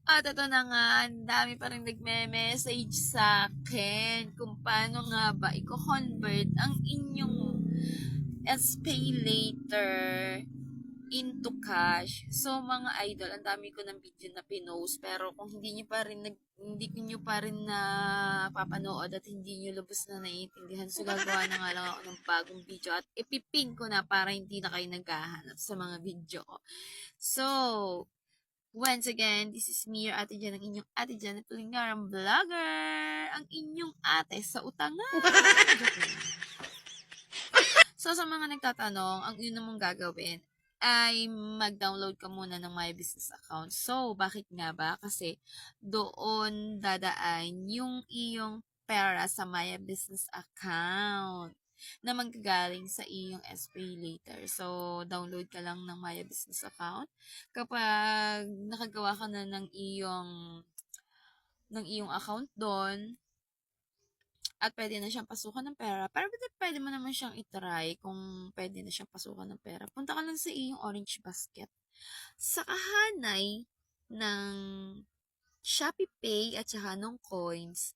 At ito na nga, ang dami pa rin nagme-message sa akin kung paano nga ba i-convert ang inyong SPay later into cash. So mga idol, ang dami ko ng video na pinost, pero kung hindi niyo pa rin na papanood at hindi niyo lubos na naiintindihan, so gagawa na nga lang ako ng bagong video at ipipin ko na para hindi na kayo naghahanap sa mga video ko. So, once again, this is me, your Ate Jan, ang inyong Ate Janet Lingarang Vlogger, ang inyong ate sa utangan. So, sa mga nagtatanong, ang yun namang gagawin ay mag-download ka muna ng My Business Account. So, bakit nga ba? Kasi doon dadaan yung iyong pera sa My Business Account na manggagaling sa iyong SPay later. So, download ka lang ng My Business Account. Kapag nakagawa ka na ng iyong account doon, at pwede na siyang pasukan ng pera. Pero pwede mo naman siyang itry kung pwede na siyang pasukan ng pera. Punta ka lang sa iyong orange basket. Sa kahanay ng Shopee Pay at saka ng coins,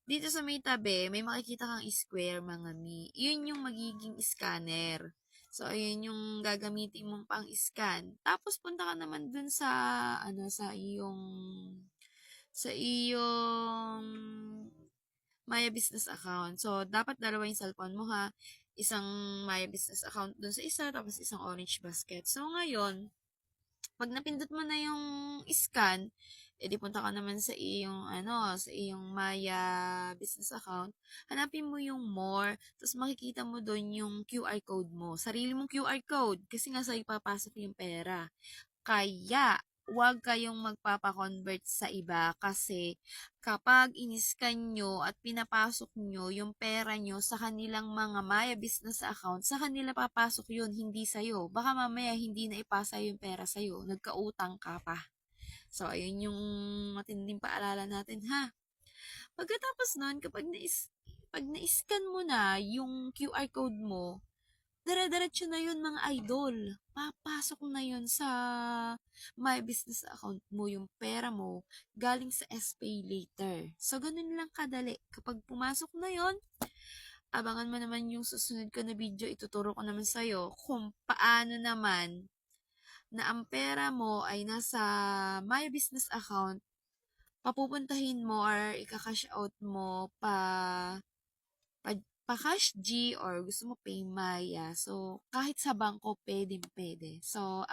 dito sa may tabi, may makikita kang square mga mi. Yun yung magiging scanner. So, ayun yung gagamitin mong pang-scan. Tapos, punta ka naman dun sa, sa iyong Maya Business Account. So, dapat dalawa yung cellphone mo ha. Isang Maya Business Account dun sa isa, tapos isang orange basket. So, ngayon, pag napindot mo na yung scan, edi punta ka naman sa iyong Maya Business Account. Hanapin mo yung more, tapos makikita mo doon yung QR code mo. Sarili mong QR code, kasi nga sa'yo papasok yung pera. Kaya, huwag kayong magpapakonvert sa iba kasi kapag iniskan nyo at pinapasok nyo yung pera nyo sa kanilang mga Maya Business Account, sa kanila papasok yun, hindi sa'yo. Baka mamaya hindi na ipasa yung pera sa'yo, nagkautang ka pa. So, ayun yung matinding paalala natin ha. Pagkatapos nun, pag na-scan mo na yung QR code mo, dire-diretso na yun mga idol. Papasok na yun sa My Business Account mo yung pera mo galing sa SPay later. So, ganun lang kadali. Kapag pumasok na yun, abangan mo naman yung susunod ko na video. Ituturo ko naman sa'yo kung paano naman na ang pera mo ay nasa My Business Account, papupuntahin mo or ika-cash out mo pa-cash G or gusto mo pay Maya. So, kahit sa bangko, pwede. So,